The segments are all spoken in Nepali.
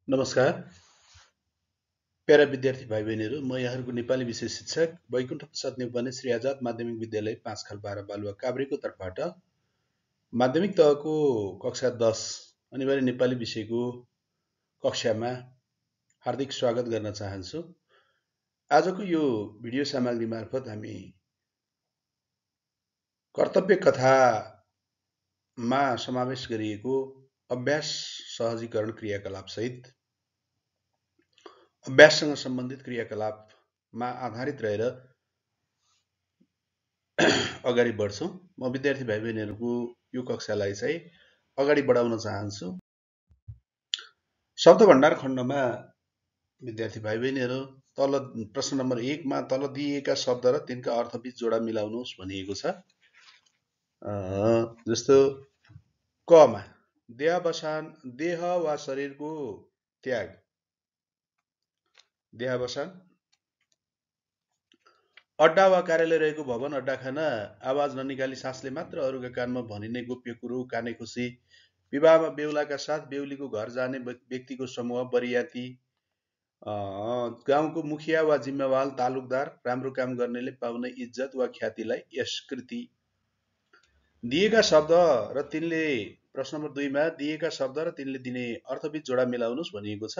नमस्कार प्यारा विद्यार्थी भाइ बहिनीहरू, म यहाँहरूको नेपाली विषय शिक्षक वैकुण्ठ प्रसाद नेउपाने श्री आजाद माध्यमिक विद्यालय 5 बालुवा काभ्रेको तर्फबाट माध्यमिक तहको कक्षा 10 अनिवार्य नेपाली विषयको कक्षामा हार्दिक स्वागत गर्न चाहन्छु। आजको यो भिडियो सामग्री मार्फत हामी कर्तव्य कथामा समावेश गरिएको अभ्यास सहजीकरण क्रियाकलाप सहित अभ्याससँग सम्बन्धित क्रियाकलापमा आधारित रहेर अगाडि बढ्छौं। म विद्यार्थी भाइ बहिनीहरूको यो कक्षालाई चाहिँ अगाडि बढाउन चाहन्छु। शब्द भण्डार खण्डमा विद्यार्थी भाइ बहिनीहरू तल प्रश्न नम्बर 1 मा तल दिइएका शब्द र तिनका अर्थबीच जोडा मिलाउनुहोस् भनिएको छ। जस्तो क मा देह वा शरीरको त्याग, देहावसान। अड्डा वा कार्यालय रहेको भवन अड्डा खाना, आवाज ननिकाली सासले मात्र अरूका कानमा भनिने गोप्य कुरो, काने खुसी, विवाहमा बेहुलाका साथ बेहुलीको घर जाने व्यक्तिको समूह, बरियाती, गाउँको मुखिया वा जिम्मेवार, तालुकदार, राम्रो काम गर्नेले पाउने इज्जत वा ख्यातिलाई यशकृति। दिएका शब्द र तिनले प्रश्न नम्बर 2 मा दिएका शब्द र तिनले दिने अर्थबीच जोडा मिलाउनुहोस् भनिएको छ।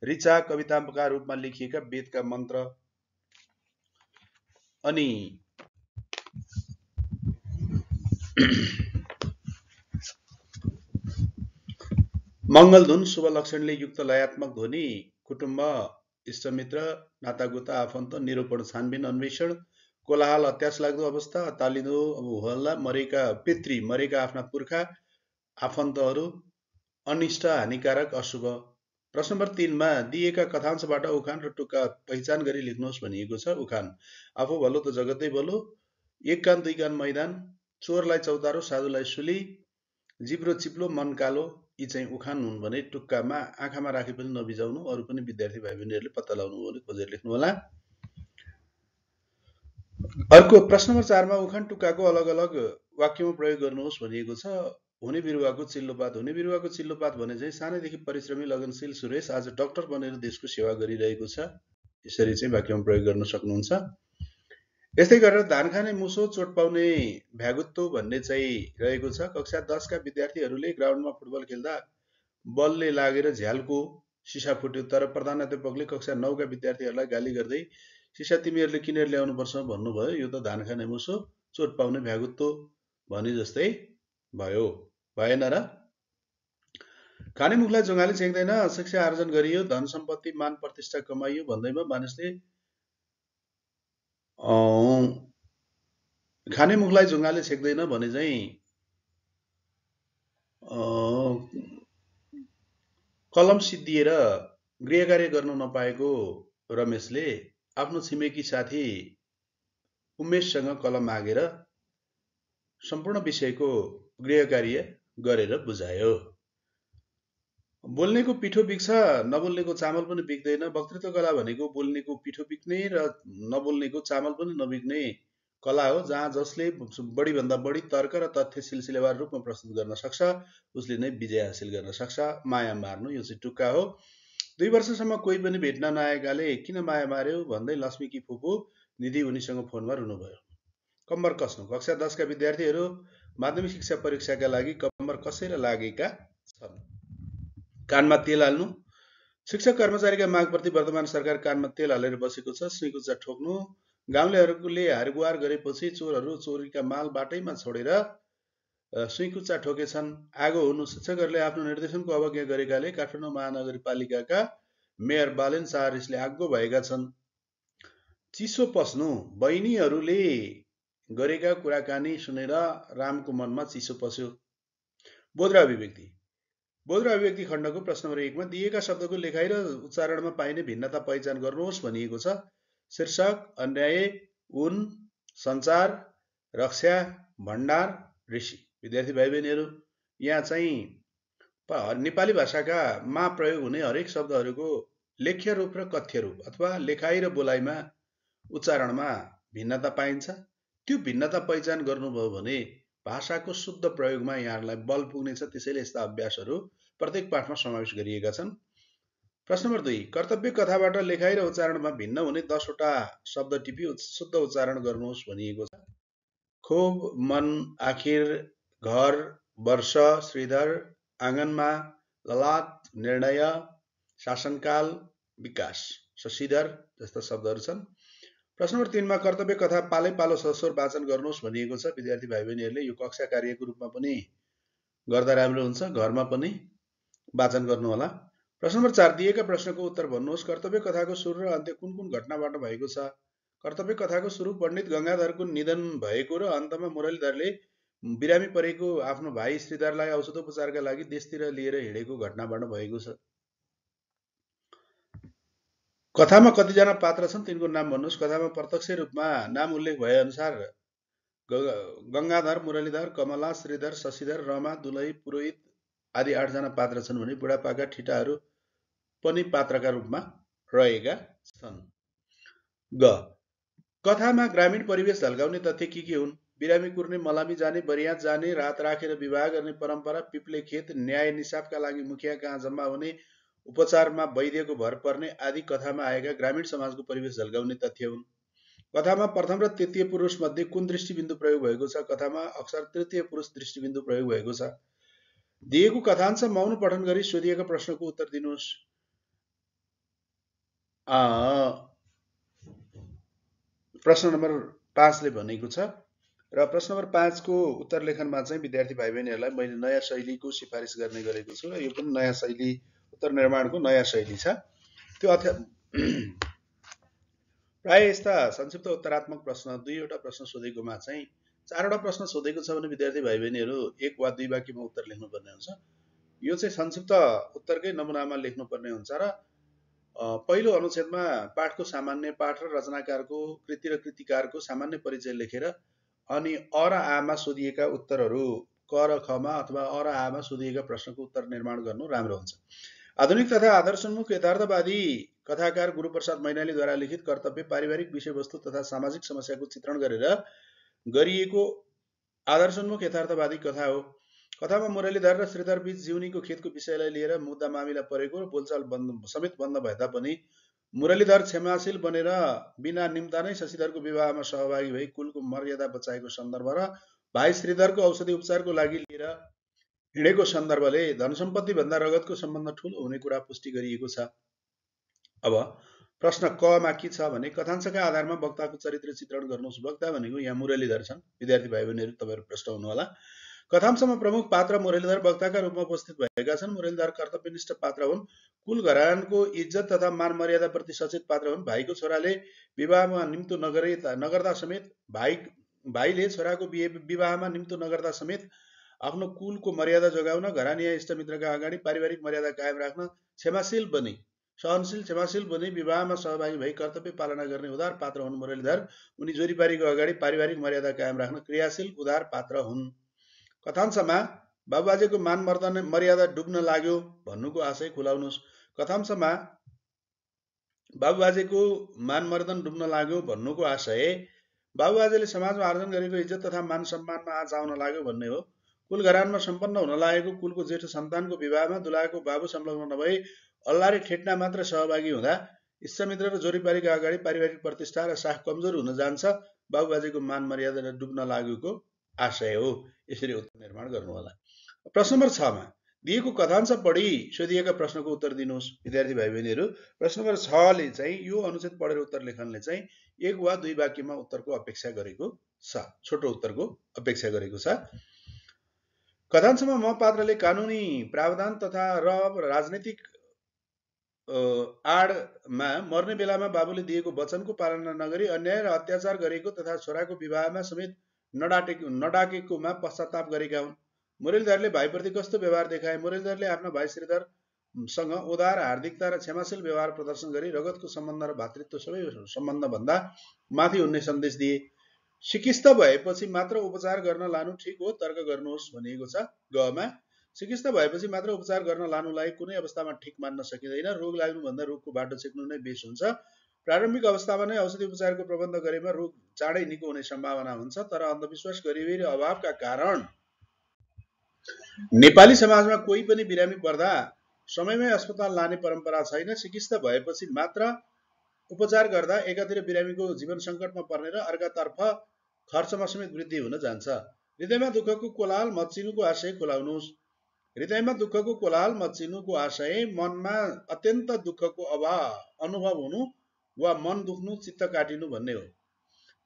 ऋचा कविताका रूपमा लेखिएका वेदका मन्त्र, अनि मङ्गलधुन शुभ लक्षणले युक्त लयात्मक ध्वनि, कुटुम्ब, इष्टमित्र, नातागोता, आफन्त, निरूपण, छानबिन, अन्वेषण, कोलाहल, अत्यास लाग्दो अवस्था, तालिदो, हल्ला, मरेका पितृ, मरेका आफ्ना पुर्खा, आफन्तहरू, अनिष्ट, हानिकारक, अशुभ। प्रश्न नम्बर 3 मा दिएका कथांशबाट उखान र टुक्का पहिचान गरी लेख्नुहोस् भनिएको छ। उखान, आफू भलो त जगतै भलो, एक कान दुई कान मैदान, चोरलाई चौतारो साधुलाई सुली, जिब्रो चिप्लो मन कालो, यी चाहिँ उखान हुन् भने टुक्कामा आँखामा राखी पनि नबिजाउनु। अरू पनि विद्यार्थी भाइ बहिनीहरूले पत्ता लगाउनु भने खोजेर लेख्नु होला। अर्को प्रश्न नम्बर 4 मा उखान टुक्काको अलग अलग वाक्यमा प्रयोग गर्नुहोस् भनिएको छ। हुने बिरुवाको चिल्लोपात, हुने बिरुवाको चिल्लोपात भने चाहिँ सानैदेखि परिश्रमी लगनशील सुरेश आज डाक्टर बनेर देशको सेवा गरिरहेको छ। यसरी चाहिँ वाक्यमा प्रयोग गर्न सक्नुहुन्छ। यस्तै गरेर धान खाने मुसो चोट पाउने भ्यागुत्तो भन्ने चाहिँ रहेको छ। कक्षा 10 का विद्यार्थीहरूले ग्राउन्डमा फुटबल खेल्दा बलले लागेर झ्यालको सिसा फुट्यो, तर प्रधानाध्यापकले कक्षा 9 का विद्यार्थीहरूलाई गाली गर्दै सिसा तिमीहरूले किनेर ल्याउनुपर्छ भन्नुभयो। यो त धान खाने मुसो चोट पाउने भ्यागुत्तो भने जस्तै भयो, भएन र? खाने मुखलाई जङ्गाले छेक्दैन, शिक्षा आर्जन गरियो, धन सम्पत्ति मान प्रतिष्ठा कमाइयो भन्दैमा मानिसले खाने मुखलाई जङ्गाले छेक्दैन भने चाहिँ कलम सिद्धिएर गृह कार्य गर्न नपाएको रमेशले आफ्नो छिमेकी साथी उमेशसँग कलम मागेर सम्पूर्ण विषयको गृह कार्य गरेर बुझायो। बोल्नेको पिठो बिग्छ, नबोल्नेको चामल पनि बिग्दैन। वक्तृत्व कला भनेको बोल्नेको पिठो बिग्ने र नबोल्नेको चामल पनि नबिग्ने कला हो, जहाँ जसले बढीभन्दा बढी तर्क र तथ्य सिलसिलेवार रूपमा प्रस्तुत गर्न सक्छ उसले नै विजय हासिल गर्न सक्छ। माया मार्नु, यो चाहिँ टुक्का हो। 2 वर्षसम्म कोही पनि भेट्न नआएकाले किन माया मार्यो भन्दै लक्ष्मीकी फुपू निधि उनीसँग फोनमा रुनुभयो। कम्मर कस्नु, कक्षा 10 का विद्यार्थीहरू माध्यमिक शिक्षा परीक्षाका लागि कम्मर कसेर लागेका छन्। कानमा तेल हाल्नु, शिक्षक कर्मचारीका मागप्रति वर्तमान सरकार कानमा तेल हालेर बसेको छ। सुइकुच्चा ठोक्नु, गाउँलेहरूले हारगुहार गरेपछि चोरहरू चोरीका माल बाटैमा छोडेर सुइकुच्चा ठोकेछन्। आगो हुनु, शिक्षकहरूले आफ्नो निर्देशनको अवज्ञा गरेकाले काठमाडौँ महानगरपालिकाका मेयर बालेन साहरिसले आगो भएका छन्। चिसो पस्नु, बहिनीहरूले गरेका कुराकानी सुनेर रामको मनमा चिसो पस्यो। बोध र अभिव्यक्ति, बोध र अभिव्यक्ति खण्डको प्रश्न नम्बर 1 मा दिएका शब्दको लेखाइ र उच्चारणमा पाइने भिन्नता पहिचान गर्नुहोस् भनिएको छ। शीर्षक, अन्याय, उन, सञ्चार, रक्षा, भण्डार, ऋषि। विद्यार्थी भाइ बहिनीहरू, यहाँ चाहिँ नेपाली भाषाका मा प्रयोग हुने हरेक शब्दहरूको लेख्य रूप र कथ्य रूप अथवा लेखाइ र बोलाइमा उच्चारणमा भिन्नता पाइन्छ। त्यो भिन्नता पहिचान गर्नुभयो भने भाषाको शुद्ध प्रयोगमा यहाँहरूलाई बल पुग्नेछ। त्यसैले यस्ता अभ्यासहरू प्रत्येक पाठमा समावेश गरिएका छन्। प्रश्न नम्बर 2, कर्तव्य कथाबाट लेखाइ र उच्चारणमा भिन्न हुने 10 वटा शब्द टिपी शुद्ध उच्चारण गर्नुहोस् भनिएको छ। खोब, मन, आखिर, घर, वर्ष, श्रीधर, आँगनमा, ललाट, निर्णय, शासनकाल, विकास, शशिधर जस्ता शब्दहरू छन्। प्रश्न नम्बर 3 मा कर्तव्य कथा पालै पालो सस्वर वाचन गर्नुहोस् भनिएको छ। विद्यार्थी भाइ बहिनीहरूले यो कक्षा कार्यको रूपमा पनि गर्दा राम्रो हुन्छ, घरमा पनि वाचन गर्नु होला। प्रश्न नम्बर 4, दिएका प्रश्नको उत्तर भन्नुहोस्। कर्तव्य कथाको सुरु र अन्त्य कुन कुन घटनाबाट भएको छ? कर्तव्य कथाको सुरु पण्डित गङ्गाधरको निधन भएको र अन्तमा मुरलीधरले बिरामी परेको आफ्नो भाइ श्रीधरलाई औषधोपचारका लागि देशतिर लिएर हिँडेको घटनाबाट भएको छ। कथामा कतिजना पात्र छन् तिनको नाम भन्नुहोस्। कथामा प्रत्यक्ष रूपमा नाम उल्लेख भए अनुसार गङ्गाधर, मुरलीधर, कमला, श्रीधर, शशिधर, रमा, दुलही, पुरोहित आदि 8 जना पात्र छन् भने बुढापाका ठिटाहरू पनि पात्रका रूपमा रहेका छन्। ग, कथामा ग्रामीण परिवेश झल्काउने तथ्य के हुन्? बिरामी कुर्ने, मलामी जाने, बरियात जाने, रात राखेर विवाह गर्ने परम्परा, पिप्ले खेत, न्याय निसाबका लागि मुखिया कहाँ जम्मा हुने, उपचारमा वैद्यको भर पर्ने आदि कथामा आएका ग्रामीण समाजको परिवेश झल्काउने तथ्य हुन्। कथामा प्रथम र तृतीय पुरुष मध्ये कुन दृष्टिबिन्दु प्रयोग भएको छ? कथामा अक्सर तृतीय पुरुष दृष्टिबिन्दु प्रयोग भएको छ। दिएको कथांश मौन पठन गरी सोधिएका प्रश्नको उत्तर दिनुहोस्। प्रश्न नम्बर 5 ले भनेको छ र प्रश्न नम्बर 5 को उत्तर लेखनमा चाहिँ विद्यार्थी भाइ बहिनीहरूलाई मैले नयाँ शैलीको सिफारिस गर्ने गरेको छु र यो पनि नयाँ शैली, उत्तर निर्माणको नयाँ शैली छ। त्यो प्राय यस्ता संक्षिप्त उत्तरात्मक प्रश्न 2 वटा प्रश्न सोधेकोमा चाहिँ 4 वटा प्रश्न सोधेको छ भने विद्यार्थी भाइ बहिनीहरू 1 वा 2 वाक्यमा उत्तर लेख्नुपर्ने हुन्छ। यो चाहिँ संक्षिप्त उत्तरकै नमुनामा लेख्नुपर्ने हुन्छ र पहिलो अनुच्छेदमा पाठको सामान्य, पाठ र रचनाकारको, कृति र कृतिकारको सामान्य परिचय लेखेर अनि अ र आमा सोधिएका उत्तरहरू क र ख मा अथवा अ र आमा सोधिएका प्रश्नको उत्तर निर्माण गर्नु राम्रो हुन्छ। आधुनिक तथा आदर्शोन्मुख यथार्थवादी कथाकार गुरुप्रसाद मैनालीद्वारा लिखित कर्तव्य पारिवारिक विषयवस्तु तथा सामाजिक समस्याको चित्रण गरेर गरिएको आदर्शोन्मुख यथार्थवादी कथा हो। कथामा मुरलीधर र श्रीधर बीच जीवनीको खेतको विषयलाई लिएर मुद्दा मामिला परेको र बोलचाल समेत बन्द भए तापनि मुरलीधर क्षमाशील बनेर बिना निम्ता नै शशिधरको विवाहमा सहभागी भई कुलको मर्यादा बचाएको सन्दर्भ र भाइ श्रीधरको औषधि उपचारको लागि लिएर हिँडेको सन्दर्भले धनसम्पत्ति भन्दा रगतको सम्बन्ध ठूलो हुने कुरा पुष्टि गरिएको छ। अब प्रश्न क मा के छ भने कथांशका आधारमा वक्ताको चरित्र चित्रण गर्नुहोस्। वक्ता भनेको यहाँ मुरलीधर छन्। विद्यार्थी भाइ बहिनीहरू तपाईहरु प्रश्न हुनु होला। कथांशमा प्रमुख पात्र मुरलीधर वक्ताका रूपमा उपस्थित भएका छन्। मुरलीधर कर्तव्यनिष्ठ पात्र हुन्। कुल घरानाको इज्जत तथा मान मर्यादा प्रति सचेत पात्र हुन्। भाइको छोराले विवाहमा निम्तो नगर्दा समेत भाइले छोराको विवाहमा निम्तो नगर्दा समेत आफ्नो कुलको मर्यादा जोगाउन, घरानिया इष्टमित्रका अगाडि पारिवारिक मर्यादा कायम राख्न क्षमाशील बनी, सहनशील क्षमाशील बनी विवाहमा सहभागी भई कर्तव्य पालना गर्ने उदार पात्र हुन् मुरलीधर। उनी जोरीपारीको अगाडि पारिवारिक मर्यादा कायम राख्न क्रियाशील उदार पात्र हुन्। कथांशमा बाबुबाजेको मान मर्यादा डुब्न लाग्यो भन्नुको आशय खुलाउनुहोस्। कथांशमा बाबुबाजेको मान मर्यादा डुब्न लाग्यो भन्नुको आशय बाबुबाजेले समाजमा आर्जन गरेको इज्जत तथा मान सम्मानमा आँच आउन लाग्यो भन्ने हो। कुल घरानमा सम्पन्न हुन लागेको कुलको जेठो सन्तानको विवाहमा दुलाको बाबु संलग्न नभई अल्लारे ठेट्ना मात्र सहभागी हुँदा इष्टमित्र र जोरीपारीका अगाडि पारिवारिक प्रतिष्ठा र साख कमजोर हुन जान्छ। बाबुबाजेको मान मर्यादा डुब्न लागेको आशय हो। यसरी उत्तर निर्माण गर्नु होला। प्रश्न नम्बर 6 मा दिएको कथांश पढी सोधिएका प्रश्नको उत्तर दिनुहोस्। विद्यार्थी भाइ बहिनीहरू प्रश्न नम्बर 6 ले चाहिँ यो अनुच्छेद पढेर उत्तर लेखनले चाहिँ 1 वा 2 वाक्यमा उत्तरको अपेक्षा गरेको छ, छोटो उत्तरको अपेक्षा गरेको छ। कथांशमा म पात्रले कानुनी प्रावधान तथा र राजनीतिक आडमा मर्ने बेलामा बाबुले दिएको वचनको पालना नगरी अन्याय र अत्याचार गरेको तथा छोराको विवाहमा समेत नडाकेकोमा पश्चाताप गरेका हुन्। मुरलीधरले भाइप्रति कस्तो व्यवहार देखाए? मुरलीधरले आफ्ना भाइ श्रीधरसँग उदार, हार्दिकता र क्षमाशील व्यवहार प्रदर्शन गरी रगतको सम्बन्ध र भातृत्व सबै सम्बन्धभन्दा माथि हुने सन्देश दिए। सिकिस्त भएपछि मात्र उपचार गर्न लानु ठिक हो, तर्क गर्नुहोस् भनिएको छ। ग मा सिकिस्त भएपछि मात्र उपचार गर्न लानुलाई कुनै अवस्थामा ठिक मान्न सकिँदैन। रोग लाग्नुभन्दा रोगको बाटो छेक्नु नै बेस हुन्छ। प्रारम्भिक अवस्थामा नै औषधि उपचारको प्रबन्ध गरेमा रोग चाँडै निको हुने सम्भावना हुन्छ। तर अन्धविश्वास, गरिबी र अभावका कारण नेपाली समाजमा कोही पनि बिरामी पर्दा समयमै अस्पताल लाने परम्परा छैन। चिकित्सा भएपछि मात्र उपचार गर्दा एकातिर बिरामीको जीवन सङ्कटमा पर्ने र अर्कातर्फ खर्चमा समेत वृद्धि हुन जान्छ। हृदयमा दुःखको कोलाहल मच्चिनुको आशय खुलाउनुहोस्। हृदयमा दुःखको कोलाहल मच्चिनुको आशय मनमा अत्यन्त दुःखको अनुभव हुनु वा मन दुख्नु, चित्त काटिनु भन्ने हो।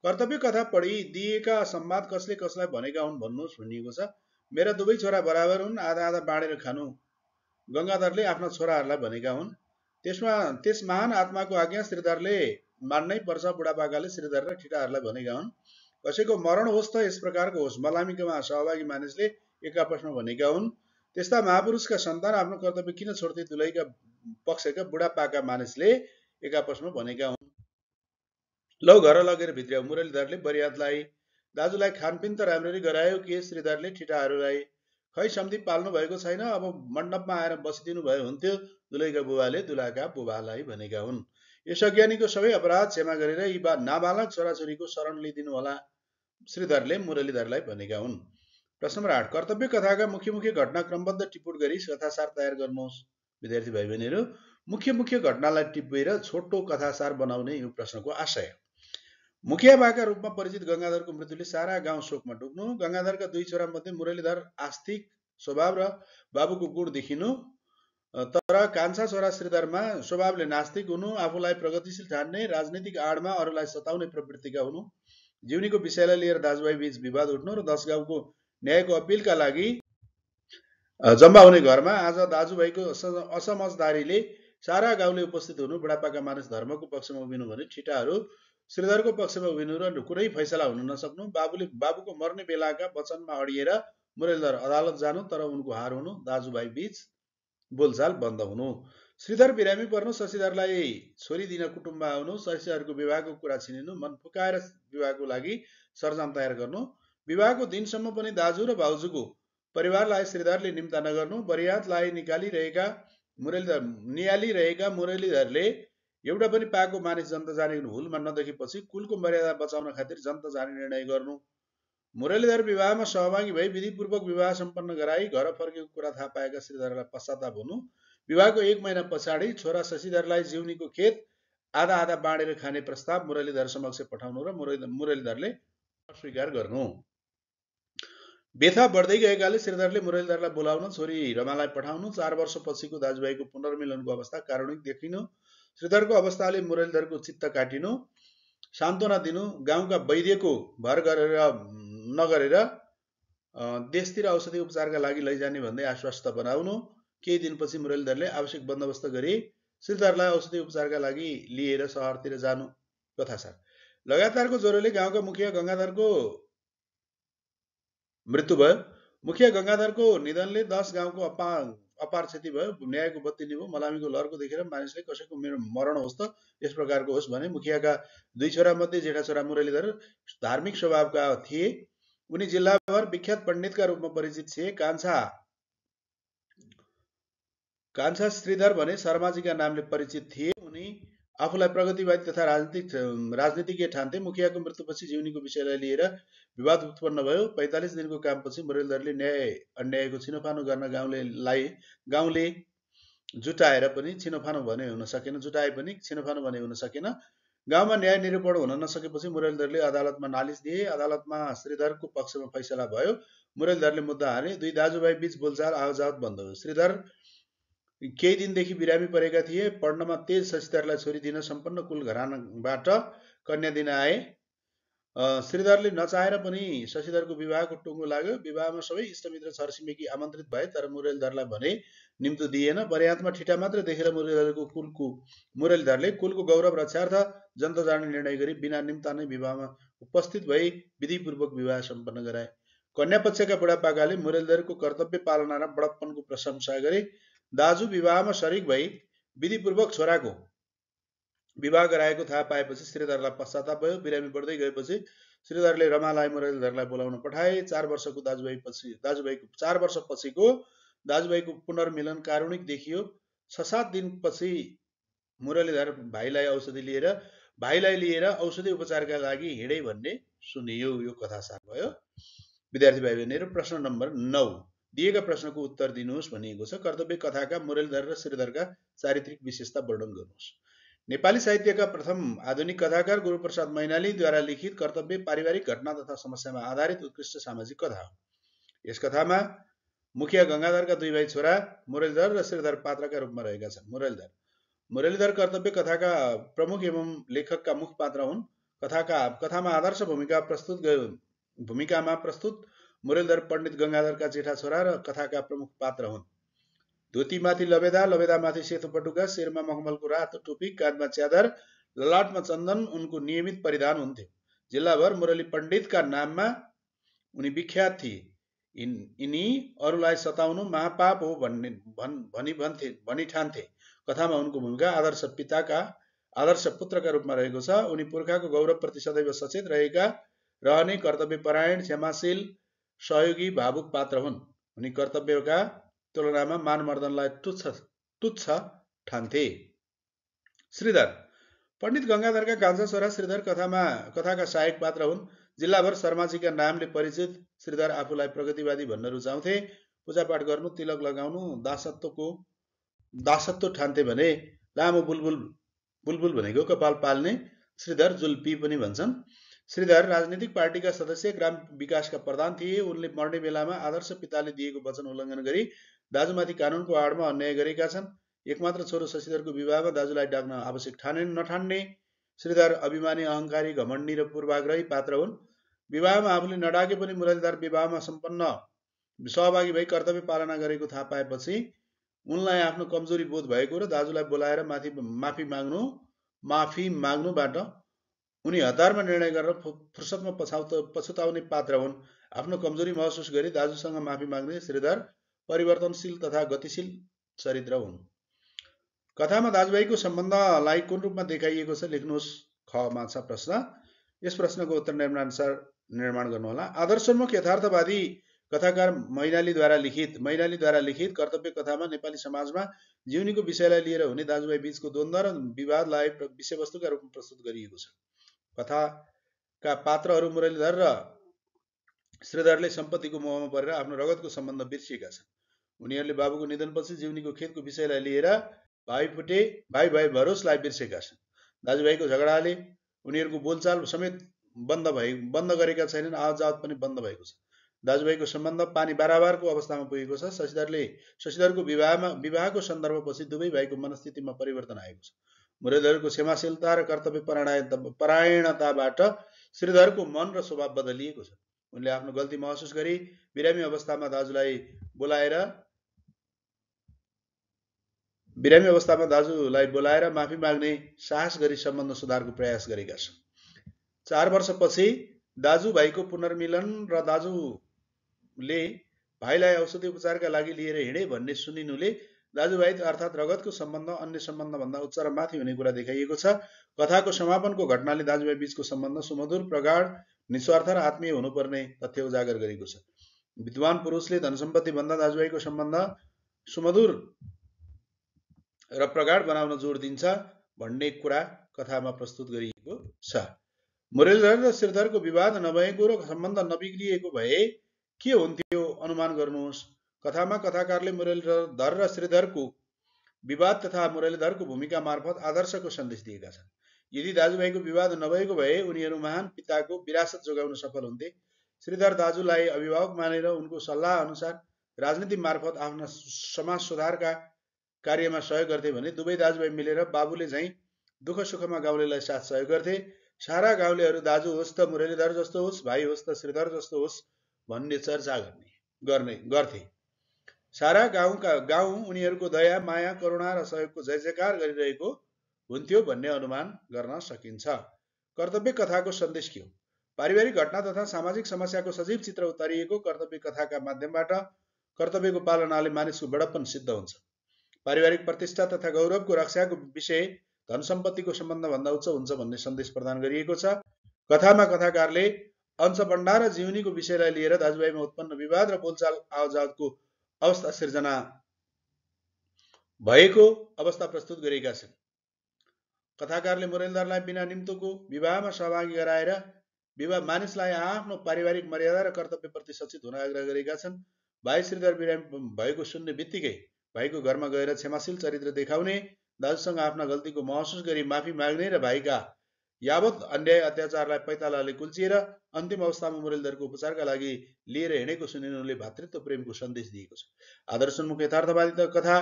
कर्तव्य कथा पढी दिएका संवाद कसले कसलाई भनेका हुन् भन्नुहोस् भनिएको छ। मेरा दुवै छोरा बराबर हुन्, आधा आधा बाँडेर खानु गङ्गाधरले आफ्ना छोराहरूलाई भनेका हुन्। त्यस महान आत्माको आज्ञा श्रीधरले मान्नै पर्छ, बुढापाकाले श्रीधर र ठिटाहरूलाई भनेका हुन्। कसैको मरण होस् त यस प्रकारको होस्, मलामीकामा सहभागी मानिसले एक आपसमा भनेका हुन्। त्यस्ता महापुरुषका सन्तान आफ्नो कर्तव्य किन छोड्थे, दुलैका पक्षका बुढापाका मानिसले एक आपसमा भनेका हुन्। लौ घर लगेर भित्र्याउ, मुरलीधरले बरियातलाई। दाजुलाई खानपिन त राम्ररी गरायो के, श्रीधरले ठिटाहरूलाई। खै सम्धि पाल्नु भएको छैन, अब मण्डपमा आएर बसिदिनु भयो हुन्थ्यो, दुलैका बुबाले दुलाका बुबालाई भनेका हुन्। यस अज्ञानीको सबै अपराध क्षमा गरेर यी नाबालक छोराछोरीको शरण लिइदिनु होला, श्रीधरले मुरलीधरलाई भनेका हुन्। प्रश्न नम्बर 8, कर्तव्य कथाका मुख्य मुख्य घटना क्रमबद्ध टिप्पण गरी कथासार तयार गर्नुहोस्। विद्यार्थी भाइ बहिनीहरू, मुख्य मुख्य घटनालाई टिपेर छोटो कथासार बनाउने यो प्रश्नको आशय। मुखिया बाका रूपमा परिचित गङ्गाधरको मृत्युले सारा गाउँ शोकमा डुब्नु। गङ्गाधरका दुई छोरा मध्ये मुरलीधर आस्तिक स्वभाव र बाबुको गुण देखिनु, तर कान्छा छोरा श्रीधरमा स्वभावले नास्तिक हुनु, आफूलाई प्रगतिशील ठान्ने, राजनीतिक आडमा अरूलाई सताउने प्रवृत्तिका हुनु, जीवनीको विषयलाई लिएर दाजुभाइ बीच विवाद उठ्नु र 10 गाउँको न्यायको अपिलका लागि जम्मा हुने घरमा आज दाजुभाइको असमझदारीले सारा गाउँले उपस्थित हुनु। बुढापाका मानिस धर्मको पक्षमा उभिनु भने ठिटाहरू श्रीधरको पक्षमा उभिनु र कुनै फैसला हुन नसक्नु। बाबुको मर्ने बेलाका वचनमा अडिएर मुरलीधर अदालत जानु, तर उनको हार हुनु, दाजुभाइ बीच बोलचाल बन्द हुनु। श्रीधर बिरामी पर्नु, शशिधरलाई छोरी दिन कुटुम्ब आउनु, शशिधरको विवाहको कुरा छिनिनु, मन फुकाएर विवाहको लागि सरजाम तयार गर्नु, विवाहको दिनसम्म पनि दाजु र भाउजूको परिवारलाई श्रीधरले निम्ता नगर्नु, बरियातलाई नियालिरहेका मुरलीधरले एउटा पनि पाएको मानिस जनता जाने हुलमा नदेखेपछि कुलको मर्यादा बचाउन खातिर जनता जाने निर्णय गर्नु। मुरलीधर विवाहमा सहभागी भई विधिपूर्वक विवाह सम्पन्न गराई घर फर्केको कुरा थाहा पाएका श्रीधरलाई पश्चाताप हुनु। विवाहको 1 महिना पछाडि छोरा शशिधरलाई जीवनीको खेत आधा आधा बाँडेर खाने प्रस्ताव मुरलीधर समक्ष पठाउनु र मुरलीधरले अस्वीकार गर्नु। व्यथा बढ्दै गएकाले श्रीधरले मुरलीधरलाई बोलाउन छोरी रमालाई पठाउनु। 4 वर्षपछिको दाजुभाइको पुनर्मिलनको अवस्था कारुणिक देखिनु। श्रीधरको अवस्थाले मुरलीधरको चित्त काटिनु, सान्त्वना दिनु, गाउँका वैद्यको भर नगरेर देशतिर औषधि उपचारका लागि लैजाने भन्दै आश्वस्त बनाउनु। केही दिनपछि मुरलीधरले आवश्यक बन्दोबस्त गरी श्रीधरलाई औषधि उपचारका लागि लिएर शहरतिर जानु। कथासार। लगातारको ज्वरोले गाउँका मुखिया गङ्गाधरको मृत्यु भयो। मुखिया गङ्गाधरको निधनले 10 गाउँको अपार क्षति भयो। न्यायको बत्ती निभो, मलामीको लहरको देखेर मानिसले कसैको मेरो मरण होस् त यस प्रकारको होस् भने। मुखियाका 2 छोरा मध्ये जेठा छोरा मुरलीधर धार्मिक स्वभावका थिए। उनी जिल्लाभर विख्यात पण्डितका रूपमा परिचित थिए। कान्छा श्रीधर भने शर्माजीका नामले परिचित थिए। उनी आफूलाई प्रगतिवादी तथा राजनीतिज्ञ ठान्थे। मुखियाको मृत्युपछि जीवनीको विषयलाई लिएर विवाद उत्पन्न भयो। 45 दिनको कामपछि मुरलीधरले न्याय अन्यायको छिनोफानो गर्न गाउँले जुटाए पनि छिनोफानो भने हुन सकेन। गाउँमा न्याय निरूपण हुन नसकेपछि मुरलीधरले अदालतमा नालिस दिए। अदालतमा श्रीधरको पक्षमा फैसला भयो। मुरलीधरले मुद्दा हारे। 2 दाजुभाइ बीच बोलचाल आवजावत बन्द भयो। श्रीधर केही दिनदेखि बिरामी परेका थिए। पढ्नमा तेज शशिधरलाई छोरी दिन सम्पन्न कुल घरानाबाट कन्या दिन आए। श्रीधरले नचाहेर पनि शशिधरको विवाहको टुङ्गो लाग्यो। विवाहमा सबै इष्टमित्र छरछिमेकी आमन्त्रित भए, तर मुरलीधरलाई भने निम्तो दिएन। बरियातमा ठिटा मात्र देखेर मुरलीधरले कुलको गौरव रक्षार्थ जनता जाने निर्णय गरी बिना निम्ता नै विवाहमा उपस्थित भई विधिपूर्वक विवाह सम्पन्न गराए। कन्या पक्षका बुढापाकाले मुरलीधरको कर्तव्य पालना र बडप्पनको प्रशंसा गरे। दाजु विवाहमा शरीक भई विधिपूर्वक छोराको विवाह गराएको थाहा पाएपछि श्रीधरलाई पश्चाताप भयो। बिरामी बढ्दै गएपछि श्रीधरले रमालाई मुरलीधरलाई बोलाउन पठाए। 4 वर्षको दाजुभाइको पुनर्मिलन कारुणिक देखियो। 6-7 दिनपछि मुरलीधर भाइलाई लिएर औषधि उपचारका लागि हिँडे भन्ने सुनियो। यो कथासार भयो। विद्यार्थी भाइ बहिनीहरू, प्रश्न नम्बर 9, दिएका प्रश्नको उत्तर दिनुहोस् भनिएको छ। कर्तव्य कथाका मुरलीधर र श्रीधरका चारित्रिक विशेषता वर्णन गर्नुहोस्। नेपाली साहित्यका प्रथम आधुनिक कथाकार गुरूप्रसाद मैनालीद्वारा लिखित कर्तव्य पारिवारिक घटना तथा समस्यामा आधारित उत्कृष्ट सामाजिक कथा हो। यस कथामा मुखिया गंगाधरका दुई भाइ छोरा मुरलीधर र श्रीधर पात्रका रूपमा रहेका छन्। मुरलीधर कर्तव्य कथाका प्रमुख एवं लेखकका मुख पात्र हुन्। कथामा आदर्श भूमिकामा प्रस्तुत मुरलीधर पण्डित गंगाधरका जेठा छोरा र कथाका प्रमुख पात्र हुन्। धोतीमाथि लबेदा, लबेदामाथि सेतो पटुका, शिरमा मखमलको रातो टोपी, काँधमा च्यादर, ललाटमा चन्दन उनको नियमित परिधान हुन्थ्यो। जिल्लाभर मुरली पण्डितका नाममा उनी विख्यात थिए। यिनी अरूलाई सताउनु महापाप हो भनी ठान्थे। कथामा उनको भूमिका आदर्श पुत्रका रूपमा रहेको छ। उनी पुर्खाको गौरवप्रति सदैव सचेत रहने कर्तव्यपरायण, क्षमाशील, सहयोगी, भावुक पात्र हुन्। उनी कर्तव्यका तुलनामा मानमर्दनलाई तुच्छ ठान्थे। श्रीधर पण्डित गंगाधरका कान्छा छोरा श्रीधर कथाका सहायक पात्र हुन्। जिल्लाभर शर्माजीका नामले परिचित श्रीधर आफूलाई प्रगतिवादी भन्न रुचाउँथे। पूजापाठ गर्नु, तिलक लगाउनु, दासत्व ठान्थे भने लामो बुलबुल भनेको कपाल पाल्ने श्रीधर जुल्पी पनि भन्छन्। श्रीधर राजनीतिक पार्टीका सदस्य, ग्राम विकासका प्रधान थिए। उनले मर्ने बेलामा आदर्श पिताले दिएको वचन उल्लङ्घन गरी दाजुमाथि कानुनको आडमा अन्याय गरेका छन्। एकमात्र छोरो शशिधरको विवाहमा दाजुलाई डाक्न आवश्यक नठान्ने श्रीधर अभिमानी, अहङ्कारी, घमण्डी र पूर्वाग्रही पात्र हुन्। विवाहमा आफूले नडाके पनि मुरलीधर विवाहमा सहभागी भई कर्तव्य पालना गरेको थाहा पाएपछि उनलाई आफ्नो कमजोरी बोध भएको र दाजुलाई बोलाएर माफी माग्नुबाट उनी हतारमा निर्णय गरेर फुर्सदमा पछुताउने पात्र हुन्। आफ्नो कमजोरी महसुस गरी दाजुसँग माफी माग्ने श्रीधर परिवर्तनशील तथा गतिशील चरित्र हुन्। कथामा दाजुभाइको सम्बन्धलाई कुन रूपमा देखाइएको छ लेख्नुहोस्। खमा छ प्रश्न। यस प्रश्नको उत्तर निम्नानुसार निर्माण गर्नुहोला। आदर्शोन्मुख यथार्थवादी कथाकार मैनालीद्वारा लिखित कर्तव्य कथामा नेपाली समाजमा जीवनीको विषयलाई लिएर हुने दाजुभाइ बीचको द्वन्द्व र विवादलाई विषयवस्तुका रूपमा प्रस्तुत गरिएको छ। कथाका पात्रहरू मुरलीधर र श्रीधरले सम्पत्तिको मोहमा परेर आफ्नो रगतको सम्बन्ध बिर्सिएका छन्। उनीहरूले बाबुको निधनपछि जीवनीको खेतको विषयलाई लिएर भाइ भरोसलाई बिर्सेका छन्। दाजुभाइको झगडाले उनीहरूको बोलचाल समेत बन्द गरेका छैनन्। आवत पनि बन्द भएको छ। दाजुभाइको सम्बन्ध पानी बाराबारको अवस्थामा पुगेको छ। शशिधरको विवाहको सन्दर्भपछि दुवै भाइको मनस्थितिमा परिवर्तन आएको छ। मुरलीधरको क्षमाशीलता र कर्तव्य परायणताबाट श्रीधरको मन र स्वभाव बदलिएको छ। उनले आफ्नो गल्ती महसुस गरी बिरामी अवस्थामा दाजुलाई बोलाएर माफी माग्ने साहस गरी सम्बन्ध सुधारको प्रयास गरेका छन्। 4 वर्षपछि दाजुभाइको पुनर्मिलन र दाजुले भाइलाई औषधि उपचारका लागि लिएर हिँडे भन्ने सुनिनुले दाजुभाइ अर्थात् रगतको सम्बन्ध अन्य सम्बन्धभन्दा उच्च र माथि हुने कुरा देखाइएको छ। कथाको समापनको घटनाले दाजुभाइ बीचको सम्बन्ध सुमधुर, प्रगाढ, निस्वार्थ र आत्मीय हुनुपर्ने तथ्य उजागर गरेको छ। विद्वान पुरुषले धनसम्पत्ति भन्दा दाजुभाइको सम्बन्ध सुमधुर र प्रगाढ बनाउन जोड दिन्छ भन्ने कुरा कथामा प्रस्तुत गरिएको छ। मुरलीधर र श्रीधरको विवाद नभएको र सम्बन्ध नबिग्रिएको भए के हुन्थ्यो अनुमान गर्नुहोस्। कथामा कथाकारले मुरलीधर र श्रीधरको विवाद तथा मुरलीधरको भूमिका मार्फत आदर्शको सन्देश दिएका छन्। यदि दाजुभाइको विवाद नभएको भए उनीहरू महान पिताको विरासत जोगाउन सफल हुन्थे। श्रीधर दाजुलाई अभिभावक मानेर उनको सल्लाह अनुसार राजनीति मार्फत आफ्ना समाज सुधारका कार्यमा सहयोग गर्थे भने दुवै दाजुभाइ मिलेर बाबुले झैँ दुःख सुखमा गाउँलेलाई साथ सहयोग गर्थे। सारा गाउँलेहरू दाजु होस् त मुरलीधर जस्तो होस्, भाइ होस् त श्रीधर जस्तो होस् भन्ने चर्चा गर्थे। सारा गाउँ उनीहरूको दया, माया, करुणा र सहयोगको जय जयकार गरिरहेको हुन्थ्यो भन्ने अनुमान गर्न सकिन्छ। कर्तव्य कथाको सन्देश के हो? पारिवारिक घटना तथा सामाजिक समस्याको सजीव चित्र उतारिएको कर्तव्य कथाका माध्यमबाट कर्तव्यको पालनाले मानिसको बडप्पन सिद्ध हुन्छ। पारिवारिक प्रतिष्ठा तथा गौरवको रक्षाको विषय धन सम्पत्तिको सम्बन्धभन्दा उच्च हुन्छ भन्ने सन्देश प्रदान गरिएको छ। कथामा कथाकारले अंशबण्डा र जीवनीको विषयलाई लिएर दाजुभाइमा उत्पन्न विवाद र बोलचाल आवजावतको अवस्था सिर्जना भएको अवस्था प्रस्तुत गरेका छन्। कथाकारले मुरलीधरलाई बिना निम्तोको विवाहमा सहभागी गराएर मानिसलाई आफ्नो पारिवारिक मर्यादा र कर्तव्यप्रति सचेत हुन आग्रह गरेका छन्। भाइ श्रीधर बिरामी भएको सुन्ने बित्तिकै भाइको घरमा गएर क्षमाशील चरित्र देखाउने, दाजुसँग आफ्ना गल्तीको महसुस गरी माफी माग्ने र भाइका यावत अन्याय अत्याचारलाई पैतालाले कुल्चिएर अन्तिम अवस्थामा मुरलीधरको उपचारका लागि लिएर हिँडेको सुनेर उनले भातृत्व प्रेमको सन्देश दिएको छ। आदर्शोन्मुख यथार्थवादी कथा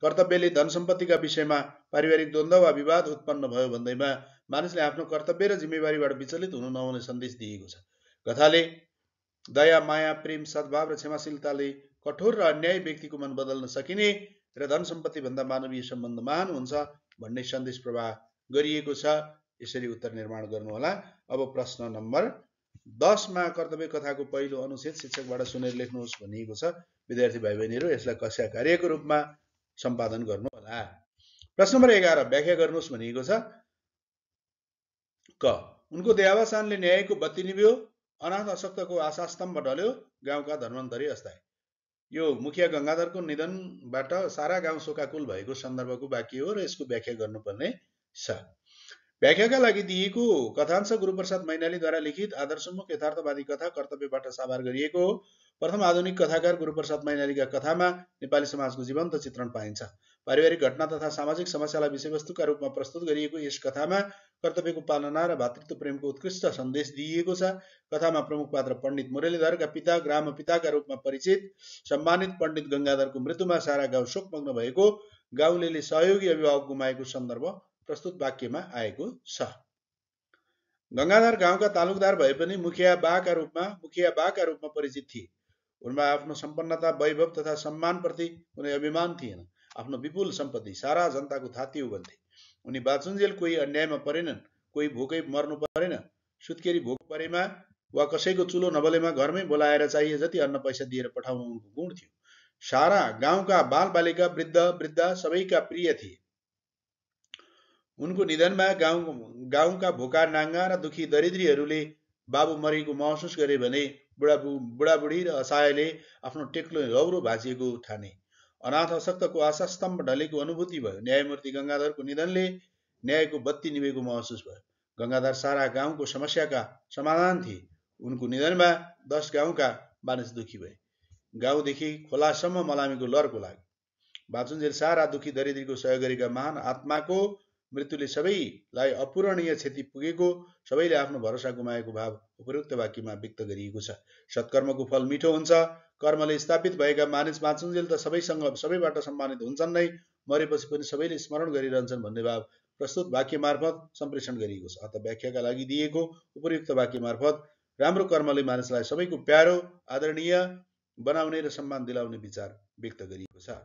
कर्तव्यले धन सम्पत्तिका विषयमा पारिवारिक द्वन्द्व वा विवाद उत्पन्न भयो भन्दैमा मानिसले आफ्नो कर्तव्य र जिम्मेवारीबाट विचलित हुनु नहुने सन्देश दिएको छ। कथाले दया, माया, प्रेम, सद्भाव र क्षमाशीलताले कठोर र अन्यायी व्यक्तिको मन बदल्न सकिने र धन सम्पत्ति भन्दा मानवीय सम्बन्ध महान हुन्छ भन्ने सन्देश प्रवाह गरिएको छ। यसरी उत्तर निर्माण गर्नुहोला। अब प्रश्न नम्बर 10 मा कर्तव्य कथाको पहिलो अनुच्छेद शिक्षकबाट सुनेर लेख्नुहोस् भनिएको छ। विद्यार्थी भाइ बहिनीहरू यसलाई कक्षा कार्यको रूपमा सम्पादन गर्नुहोला। प्रश्न नम्बर 11 व्याख्या गर्नुहोस् भनिएको छ। क उनको देहावसानले न्यायको बत्ती निभ्यो, अनाथ अशक्तको आशास्तम्भ ढल्यो, गाउँका धन्वन्तरी अस्ताए। यो मुखिया गंगाधरको निधनबाट सारा गाउँ शोकाकुल भएको सन्दर्भको वाक्य हो र यसको व्याख्या गर्नुपर्ने छ। व्याख्याका लागि दिएको कथांश गुरुप्रसाद मैनालीद्वारा लिखित आदर्शोन्मुख यथार्थवादी कथा कर्तव्यबाट साभार गरिएको हो। प्रथम आधुनिक कथाकार गुरुप्रसाद मैनालीका कथामा नेपाली समाजको जीवन्त चित्रण पाइन्छ। पारिवारिक घटना तथा सामाजिक समस्यालाई विषयवस्तुका रूपमा प्रस्तुत गरिएको यस कथामा कर्तव्यको पालना र भातृत्व प्रेमको उत्कृष्ट सन्देश दिइएको छ। कथामा प्रमुख पात्र पण्डित मुरलीधरका पिता, ग्राम पिताका रूपमा परिचित सम्मानित पण्डित गंगाधरको मृत्युमा सारा गाउँ शोकमग्न भएको, गाउँलेले सहयोगी अभिभावक गुमाएको सन्दर्भ प्रस्तुत वाक्यमा आएको छ। गंगाधर गाउँका तालुकदार भए पनि मुखिया बाका रूपमा परिचित थिए। उनमा आफ्नो सम्पन्नता, वैभव तथा सम्मानप्रति कुनै अभिमान थिएन। आफ्नो विपुल सम्पत्ति सारा जनताको थाती उगन्थे। उनी बाँचुन्जेल कोही अन्यायमा परेनन्, कोही भोकै मर्नु परेन। सुत्केरी भोक परेमा वा कसैको चुलो नबलेमा घरमै बोलाएर चाहिए जति अन्न पैसा दिएर पठाउनु उनको गुण थियो। सारा गाउँका बालबालिका, वृद्ध वृद्धा सबैका प्रिय थिए। उनको निधनमा गाउँका भोका, नाङ्गा र दुखी दरिद्रीहरूले बाबु मरेको महसुस गरे भने बुढाबुढी र असहायले आफ्नो टेक्लो लौरो भाँचिएको ठाने। अनाथ अशक्तको आशास्तम्भ ढलेको अनुभूति भयो। न्यायमूर्ति गंगाधरको निधनले न्यायको बत्ती निभेको महसुस भयो। गंगाधर सारा गाउँको समस्याका समाधान थिए। उनको निधनमा 10 गाउँका मानिस दुखी भए। गाउँदेखि खोलासम्म मलामीको लर्को लाग्यो। बाँचुन्जेल सारा दुखी दरिद्रीको सहयोग गरेका महान आत्माको मृत्युले सबैलाई अपूरणीय क्षति पुगेको, सबैले आफ्नो भरोसा गुमाएको भाव उपरोक्त वाक्यमा व्यक्त गरिएको छ। सत्कर्मको फल मिठो हुन्छ। कर्मले स्थापित भएका मानिस बाँचुन्जेल त सबैबाट सम्मानित हुन्छन् नै, मरेपछि पनि सबैले स्मरण गरिरहन्छन् भन्ने भाव प्रस्तुत वाक्य मार्फत सम्प्रेषण गरिएको छ। अत व्याख्याका लागि दिएको उपयुक्त वाक्य मार्फत राम्रो कर्मले मानिसलाई सबैको प्यारो, आदरणीय बनाउने र सम्मान दिलाउने विचार व्यक्त गरिएको छ।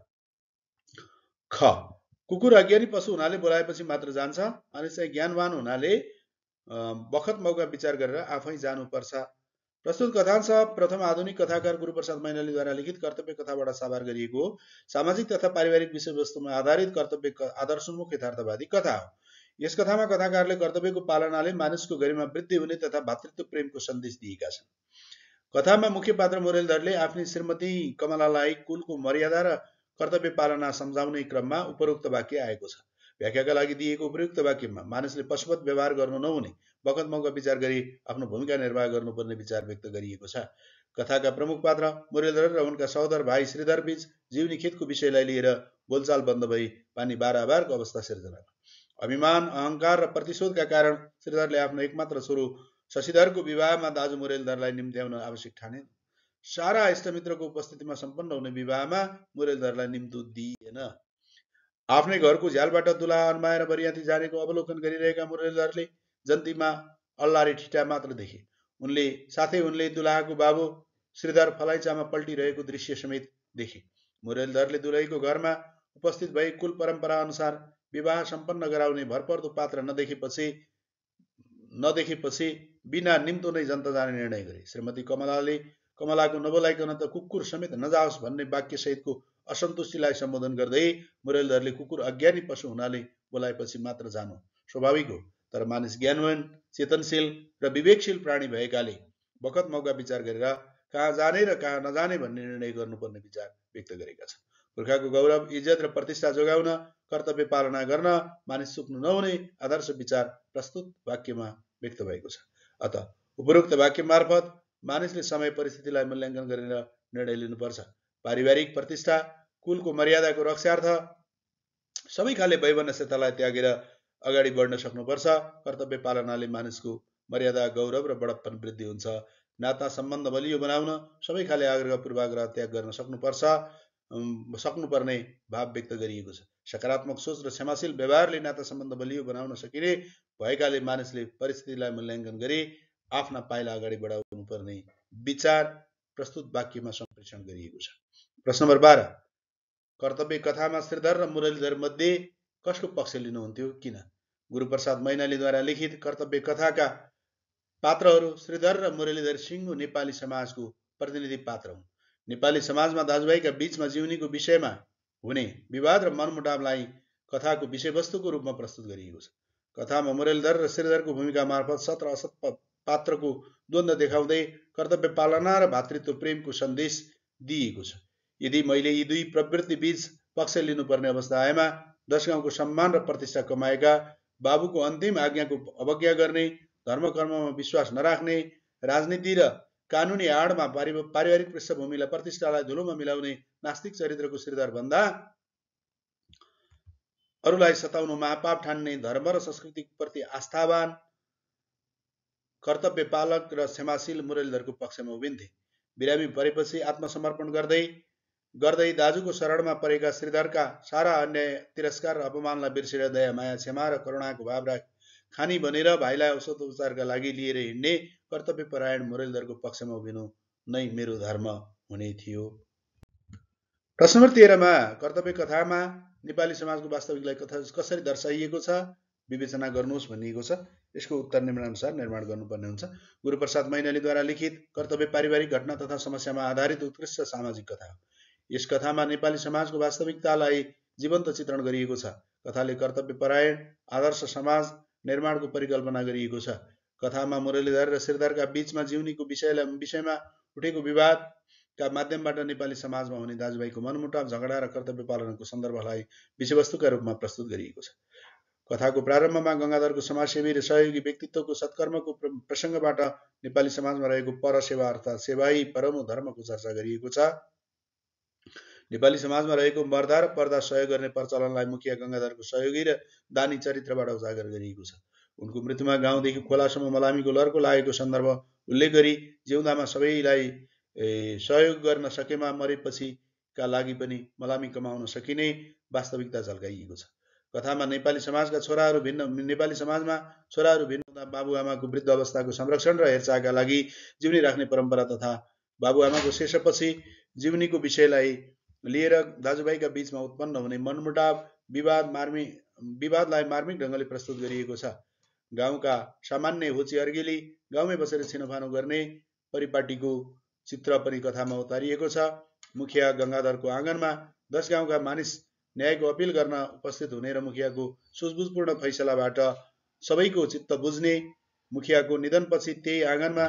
ख कुकुर अज्ञानी पशु हुनाले बोलाएपछि मात्र जान्छ, अनि चाहिँ ज्ञानवान हुनाले बखत मौका विचार गरेर आफै जानुपर्छ। प्रस्तुत कथांश प्रथम आधुनिक कथाकार गुरुप्रसाद मैनालीद्वारा लिखित कर्तव्य कथाबाट साभार गरिएको हो। सामाजिक तथा पारिवारिक विषयवस्तुमा आधारित कर्तव्य आदर्शोन्मुख यथार्थवादी कथा हो। यस कथामा कथाकारले कर्तव्यको पालनाले मानिसको गरिमा वृद्धि हुने तथा भातृत्व प्रेमको सन्देश दिएका छन्। कथामा मुख्य पात्र मुरलीधरले आफ्नी श्रीमती कमलालाई कुलको मर्यादा र कर्तव्य पालना सम्झाउने क्रममा उपरोक्त वाक्य आएको छ। व्याख्याका लागि दिएको उपयुक्त वाक्यमा मानिसले पशुवत व्यवहार गर्नु नहुने, बखत मौका विचार गरी आफ्नो भूमिका निर्वाह गर्नुपर्ने विचार व्यक्त गरिएको छ। कथाका प्रमुख पात्र मुरलीधर र उनका सहोदर भाइ श्रीधर बीच जीवनी खेतको विषयलाई लिएर बोलचाल बन्द भई पानी बाराबारको अवस्था सिर्जना भयो। अभिमान, अहंकार र प्रतिशोधका कारण श्रीधरले आफ्नो एकमात्र छोरो शशिधरको विवाहमा दाजु मुरलीधरलाई निम्त्याउन आवश्यक ठाने। सारा इष्टमित्रको उपस्थितिमा सम्पन्न हुने विवाहमा मुरलीधरलाई निम्तो दिइएन। आफ्नै घरको झ्यालबाट दुलाहा अन्माएर बरियाती जानेको अवलोकन गरिरहेका मुरलीधरले जन्तीमा अल्लारे ठिटा मात्र देखे। साथै उनले दुलाहाको बाबु श्रीधर फलाइचामा पल्टिरहेको दृश्य समेत देखे। मुरलीधरले दुलहीको घरमा उपस्थित भई कुल परम्परा अनुसार विवाह सम्पन्न गराउने भरपर्दो पात्र नदेखेपछि बिना निम्तो नै जनता जाने निर्णय गरे। श्रीमती कमलाको नबोलाइकन त कुकुर समेत नजाओस् भन्ने वाक्य सहितको असन्तुष्टिलाई सम्बोधन गर्दै मुरलीधरले कुकुर अज्ञानी पशु हुनाले बोलाएपछि मात्र जानु स्वाभाविक हो, तर मानिस ज्ञानवान, चेतनशील र विवेकशील प्राणी भएकाले बखत मौका विचार गरेर कहाँ जाने र कहाँ नजाने भन्ने निर्णय गर्नुपर्ने विचार व्यक्त गरेका छन्। पुर्खाको गौरव, इज्जत र प्रतिष्ठा जोगाउन, कर्तव्य पालना गर्न मानिस चुक्नु नहुने आदर्श विचार प्रस्तुत वाक्यमा व्यक्त भएको छ। अत उपरोक्त वाक्य मार्फत मानिसले समय परिस्थितिलाई मूल्याङ्कन गरेर निर्णय लिनुपर्छ। पारिवारिक प्रतिष्ठा, कुलको मर्यादाको रक्षार्थ सबै खाले वैमनस्यतालाई त्यागेर अगाडि बढ्न सक्नुपर्छ। कर्तव्य पालनाले मानिसको मर्यादा, गौरव र बडप्पन वृद्धि हुन्छ। नाता सम्बन्ध बलियो बनाउन सबै खाले आग्रह पूर्वाग्रह त्याग गर्न सक्नुपर्ने भाव व्यक्त गरिएको छ। सकारात्मक सोच र क्षमाशील व्यवहारले नाता सम्बन्ध बलियो बनाउन सकिने भएकाले मानिसले परिस्थितिलाई मूल्याङ्कन गरी आफ्ना पाइला अगाडि बढाउनु पर्ने विचार प्रस्तुत वाक्यमा सम्प्रेषण गरिएको छ। प्रश्न नम्बर 12, कर्तव्य कथामा श्रीधर र मुरलीधर मध्ये कसको पक्ष लिनुहुन्थ्यो, किन? गुरूप्रसाद मैनालीद्वारा लिखित कर्तव्य कथाका पात्रहरू श्रीधर र मुरलीधर सिंह नेपाली समाजको प्रतिनिधि पात्र हुन्। नेपाली समाजमा दाजुभाइका बीचमा जीवनीको विषयमा हुने विवाद र मनमुटावलाई कथाको विषयवस्तुको रूपमा प्रस्तुत गरिएको छ। कथामा मुरलीधर र श्रीधरको भूमिका मार्फत सत र असत पात्रको द्वन्द्व देखाउँदै कर्तव्य पालना र भातृत्व प्रेमको सन्देश दिएको छ। यदि मैले यी दुई प्रवृत्ति बीच पक्ष लिनुपर्ने अवस्था आएमा 10 गाउँको सम्मान र प्रतिष्ठा कमाएका, बाबुको अन्तिम आज्ञाको अवज्ञा गर्ने, धर्मकर्ममा विश्वास नराख्ने, राजनीति र कानुनी आडमा पारिवारिक पृष्ठभूमिलाई प्रतिष्ठालाई धुलोमा मिलाउने नास्तिक चरित्रको श्रीधर भन्दा अरूलाई सताउनु महापाप ठान्ने, धर्म र संस्कृति प्रति आस्थावान, कर्तव्य पालक र क्षमाशील मुरलीधरको पक्षमा उभिन्थे। बिरामी परेपछि आत्मसमर्पण गर्दै दाजुको शरणमा परेका श्रीधरका सारा अन्याय, तिरस्कार र अपमानलाई बिर्सेर दया, माया, क्षमा र करुणाको भाव खानी बनेर भाइलाई औषधोपचारका लागि लिएर हिँड्ने कर्तव्यपरायण मुरलीधरको पक्षमा उभिनु नै मेरो धर्म हुने थियो। प्रश्न नम्बर 13 मा कर्तव्य कथामा नेपाली समाजको वास्तविकलाई कसरी दर्शाइएको छ विवेचना गर्नुहोस् भनिएको छ। यसको उत्तर निम्नानुसार निर्माण गर्नुपर्ने हुन्छ। गुरूप्रसाद मैनालीद्वारा लिखित कर्तव्य पारिवारिक घटना तथा समस्यामा आधारित उत्कृष्ट सामाजिक कथा हो। यस कथामा नेपाली समाजको वास्तविकतालाई जीवन्त चित्रण गरिएको छ। कथाले कर्तव्यपरायण आदर्श समाज निर्माणको परिकल्पना गरिएको छ। कथामा मुरलीधर र श्रीधरका बीचमा जीवनीको विषयमा उठेको विवादका माध्यमबाट नेपाली समाजमा हुने दाजुभाइको मनमुटाव, झगडा र कर्तव्य पालनको सन्दर्भलाई विषयवस्तुका रूपमा प्रस्तुत गरिएको छ। कथाको प्रारम्भमा गङ्गाधरको समाजसेवी र सहयोगी व्यक्तित्वको सत्कर्मको प्रसङ्गबाट नेपाली समाजमा रहेको परसेवा अर्थात् सेवाई परमो धर्मको चर्चा गरिएको छ। नेपाली समाजमा रहेको मर्दा र पर्दा सहयोग गर्ने प्रचलनलाई मुखिया गङ्गाधरको सहयोगी र दानी चरित्रबाट उजागर गरिएको छ। उनको मृत्युमा गाउँदेखि खोलासम्म मलामीको लर्को लागेको सन्दर्भ उल्लेख गरी जिउँदामा सबैलाई सहयोग गर्न सकेमा मरेपछिका लागि पनि मलामी कमाउन सकिने वास्तविकता झल्काइएको छ। कथामा नेपाली समाजमा छोराहरू भिन्न हुँदा बाबुआमाको वृद्ध अवस्थाको संरक्षण र हेरचाहका लागि जीवनी राख्ने परम्परा तथा बाबुआमाको शेषपछि जीवनीको विषयलाई लिएर दाजुभाइका बीचमा उत्पन्न हुने मनमुटाव, विवादलाई मार्मिक ढङ्गले प्रस्तुत गरिएको छ। गाउँका सामान्य होची अर्गेली गाउँमै बसेर छिनोफानो गर्ने परिपाटीको चित्र पनि कथामा उतारिएको छ। मुखिया गङ्गाधरको आँगनमा 10 गाउँका मानिस न्यायको अपिल गर्न उपस्थित हुने र मुखियाको सुझबुझपूर्ण फैसलाबाट सबैको चित्त बुझ्ने, मुखियाको निधनपछि त्यही आँगनमा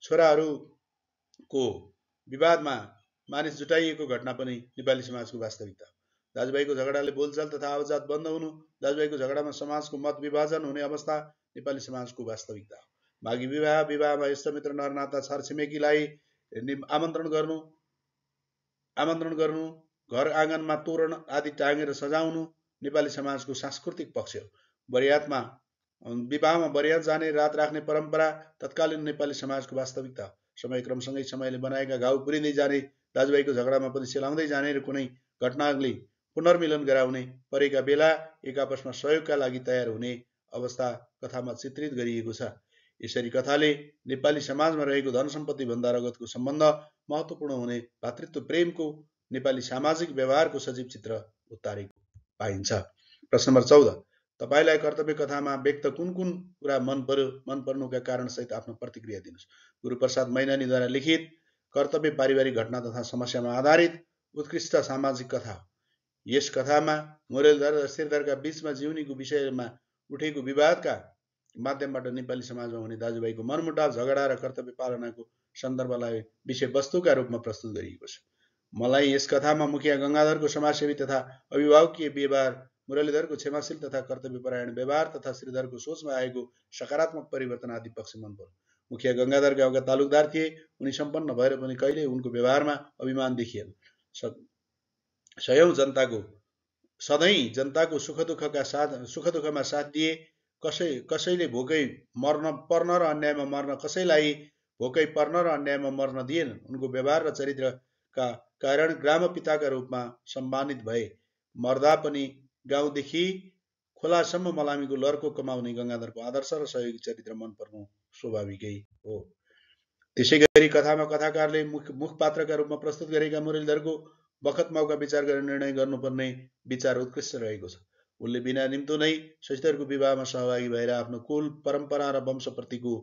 छोराहरूको विवादमा मानिस जुटाइएको घटना पनि नेपाली समाजको वास्तविकता हो। दाजुभाइको झगडाले बोलचाल तथा आवाजात बन्द हुनु, दाजुभाइको झगडामा समाजको मत विभाजन हुने अवस्था नेपाली समाजको वास्तविकता हो। माघी विवाहमा इष्टमित्र नरनाता छरछिमेकीलाई आमन्त्रण गर्नु, घर आँगनमा तोरण आदि टाँगेर सजाउनु नेपाली समाजको सांस्कृतिक पक्ष हो। विवाहमा बरियात जाने, रात राख्ने परम्परा तत्कालीन नेपाली समाजको वास्तविकता हो। समयक्रमसँगै समयले बनाएका घाउ पुरिँदै जाने, दाजुभाइको झगडामा पनि सेलाउँदै जाने र कुनै घटनाले पुनर्मिलन गराउने, परेका बेला एक आपसमा सहयोगका लागि तयार हुने अवस्था कथामा चित्रित गरिएको छ। यसरी कथाले नेपाली समाजमा रहेको धन सम्पत्ति भन्दा रगतको सम्बन्ध महत्त्वपूर्ण हुने भातृत्व प्रेमको नेपाली सामाजिक व्यवहारको सजीव चित्र उतारेको पाइन्छ। प्रश्न नम्बर 14, तपाईलाई कर्तव्य कथामा व्यक्त कुन कुरा मन पर्नुका कारण सहित आफ्नो प्रतिक्रिया दिनुस्। गुरूप्रसाद मैनालीद्वारा लिखित कर्तव्य पारिवारिक घटना तथा समस्यामा आधारित उत्कृष्ट सामाजिक कथा हो। यस कथामा मुरलीधर र श्रीधरका बीचमा जीवनीको विषयमा उठेको विवादका माध्यमबाट नेपाली समाजमा हुने दाजुभाइको मनमुटाव, झगडा र कर्तव्य पालनाको सन्दर्भलाई विषयवस्तुका रूपमा प्रस्तुत गरिएको छ। मलाई यस कथामा मुखिया गङ्गाधरको समाजसेवी तथा अभिभावकीय व्यवहार, मुरलीधरको क्षमाशील तथा कर्तव्यपरायण व्यवहार तथा श्रीधरको सोचमा आएको सकारात्मक परिवर्तन आदि पक्ष मन पर्यो। मुखिया गङ्गाधर गाउँका तालुकदार थिए। उनी सम्पन्न भएर पनि कहिल्यै उनको व्यवहारमा अभिमान देखिएन। सयौं जनताको सधैँ जनताको सुख दुःखमा साथ दिए। कसैले भोकै मर्न पर्न र अन्यायमा मर्न कसैलाई भोकै पर्न र अन्यायमा मर्न दिएन। उनको व्यवहार र चरित्रका कारण ग्रामपिताका रूपमा सम्मानित भए। मर्दा पनि गाउँदेखि खोलासम्म मलामीको लर्को कमाउने गङ्गाधरको आदर्श र सहयोगी चरित्र मन पर्नु स्वाभाविकै हो। त्यसै गरी कथामा कथाकारले मुख पात्रका रूपमा प्रस्तुत गरेका मुरलीधरको बखत मौका विचार गरेर निर्णय गर्नुपर्ने विचार उत्कृष्ट रहेको छ। उनले बिना निम्तो नै शशीधरको विवाहमा सहभागी भएर आफ्नो कुल परम्परा र वंशप्रतिको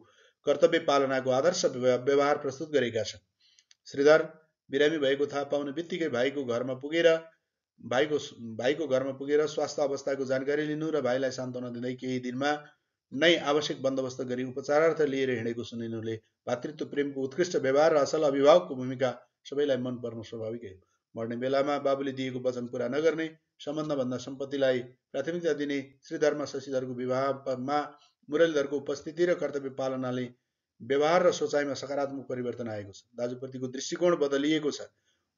कर्तव्य पालनाको आदर्श व्यवहार प्रस्तुत गरेका छन्। श्रीधर बिरामी भएको थाहा पाउने बित्तिकै भाइको घरमा पुगेर स्वास्थ्य अवस्थाको जानकारी लिनु र भाइलाई सान्त्वना दिँदै केही दिनमा नै आवश्यक बन्दोबस्त गरी उपचारार्थ लिएर हिँडेको सुनिनुले भातृत्व प्रेमको उत्कृष्ट व्यवहार र असल अभिभावकको भूमिका सबैलाई मन पर्नु स्वाभाविकै हो। मर्ने बेलामा बाबुले दिएको वचन पूरा नगर्ने, सम्बन्धभन्दा सम्पत्तिलाई प्राथमिकता दिने श्रीधरमा शशीधरको विवाहमा मुरलीधरको उपस्थिति र कर्तव्य पालनाले व्यवहार र सोचाइमा सकारात्मक परिवर्तन आएको छ। दाजुप्रतिको दृष्टिकोण बदलिएको छ।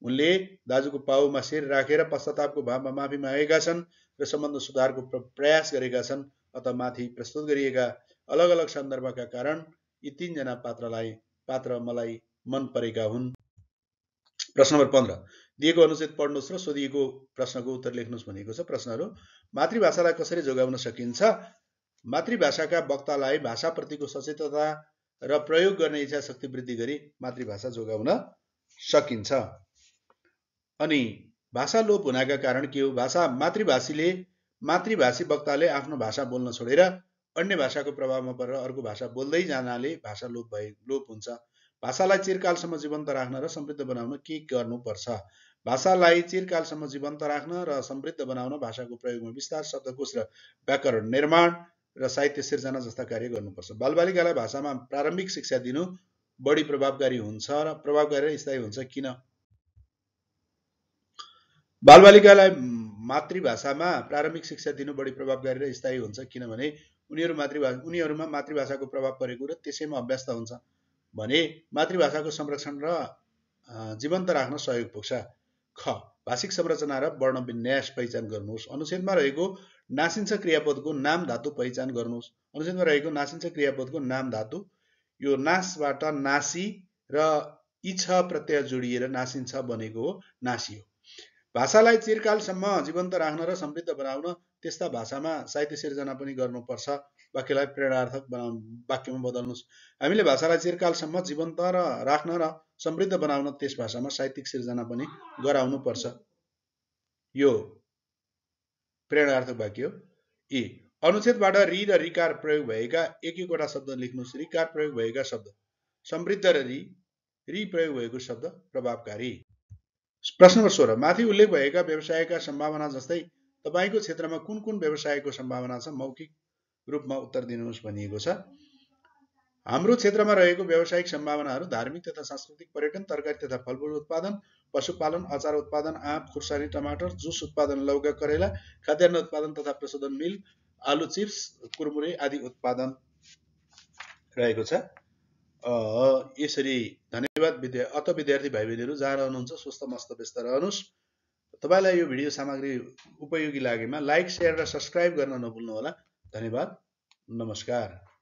उनले दाजुको पाउमा शिर राखेर पश्चातापको भावमा माफी मागेका छन् र सम्बन्ध सुधारको प्रयास गरेका छन्। अत माथि प्रस्तुत गरिएका अलग अलग सन्दर्भका कारण यी तीनजना पात्र मलाई मन परेका हुन्। प्रश्न नम्बर 15 दिएको अनुच्छेद पढ्नुहोस् र सोधिएको प्रश्नको उत्तर लेख्नुहोस् भनिएको छ। प्रश्नहरू: मातृभाषालाई कसरी जोगाउन सकिन्छ? मातृभाषाका वक्तालाई भाषाप्रतिको सचेतता र प्रयोग गर्ने इच्छा शक्ति वृद्धि गरी मातृभाषा जोगाउन सकिन्छ। अनि भाषा लोप हुनका कारण के हो? मातृभाषी वक्ताले आफ्नो भाषा बोल्न छोडेर अन्य भाषाको प्रभावमा परेर अर्को भाषा बोल्दै जानाले भाषा लोप हुन्छ। भाषालाई चिरकालसम्म जीवन्त राख्न र समृद्ध बनाउन के गर्नुपर्छ? भाषालाई चिरकालसम्म जीवन्त राख्न र समृद्ध बनाउन भाषाको प्रयोगमा विस्तार, शब्दकोश र व्याकरण निर्माण र साहित्य सिर्जना जस्ता कार्य गर्नुपर्छ। बालबालिकालाई भाषामा प्रारम्भिक शिक्षा दिनु बढी प्रभावकारी हुन्छ र स्थायी हुन्छ। किन? बालबालिकालाई मातृभाषामा प्रारम्भिक शिक्षा दिनु बढी प्रभावकारी र स्थायी हुन्छ किनभने उनीहरूमा मातृभाषाको प्रभाव परेको र त्यसैमा अभ्यस्त हुन्छ भने मातृभाषाको संरक्षण र जीवन्त राख्न सहयोग पुग्छ। ख. भाषिक संरचना र वर्ण विन्यास पहिचान गर्नुहोस्। अनुच्छेदमा रहेको नासिन्छ क्रियापदको नाम धातु पहिचान गर्नुहोस्। अनुच्छेदमा रहेको नासिन्छ क्रियापदको नाम धातु यो नासबाट नासी र इछ प्रत्यय जोडिएर नासिन्छ बनेको हो, नासी हो। भाषालाई चिरकालसम्म जीवन्त राख्न र समृद्ध बनाउन त्यस्ता भाषामा साहित्य सिर्जना पनि गर्नुपर्छ। वाक्यलाई प्रेरणार्थक वाक्यमा बदल्नुहोस्। हामीले भाषालाई चिरकालसम्म जीवन्त राख्न र समृद्ध बनाउन त्यस भाषामा साहित्यिक सिर्जना पनि गराउनुपर्छ। यो प्रेरणार्थक वाक्य हो। ए. अनुच्छेदबाट रि र ऋकार प्रयोग भएका एक-एकवटा शब्द लेख्नुहोस्। ऋकार प्रयोग भएका शब्द: समृद्ध र रि प्रयोग भएको शब्द प्रभावकारी। प्रश्न नम्बर 16 माथि उल्लेख भएका व्यवसायका सम्भावना जस्तै तपाईको क्षेत्रमा कुन कुन व्यवसायको सम्भावना छ? मौखिक रूपमा उत्तर दिनुहोस् भनिएको छ। हाम्रो क्षेत्रमा रहेको व्यावसायिक सम्भावनाहरू धार्मिक तथा सांस्कृतिक पर्यटन, तरकारी तथा फलफूल उत्पादन, पशुपालन, अचार उत्पादन, आँप, खुर्सानी, टमाटर, जुस उत्पादन, लौका, करेला, खाद्यान्न उत्पादन तथा प्रशोधन मिल, आलु चिप्स, कुरमुरे आदि उत्पादन रहेको छ। यसरी धन्यवाद। विद्यार्थी भाइ बहिनीहरू जहाँ रहनुहुन्छ स्वस्थ मस्त व्यस्त रहनुहोस्। तपाईलाई यो भिडियो सामग्री उपयोगी लागेमा लाइक, शेयर र सब्स्क्राइब गर्न नभुल्नुहोला। धन्यवाद। नमस्कार।